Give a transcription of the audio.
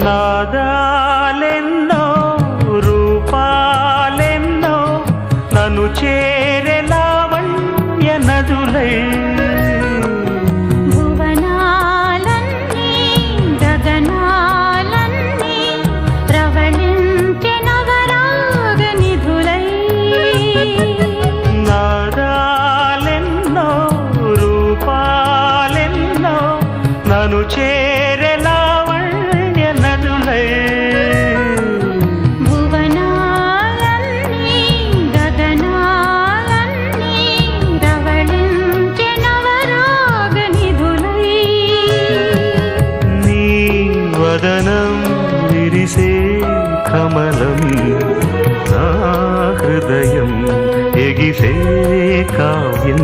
నాదాలెన్నో రూపాలెన్నో నన్ను చేరే లావణ్య నదులై నన్ను చేరే లావణ్య నదులై భువనాలన్నీ గగనాలన్నీ రవళించె నవరాగ నిధులై నీ వదనం విరిసే కమలం నా హృదయం ఎగిసే కావ్యం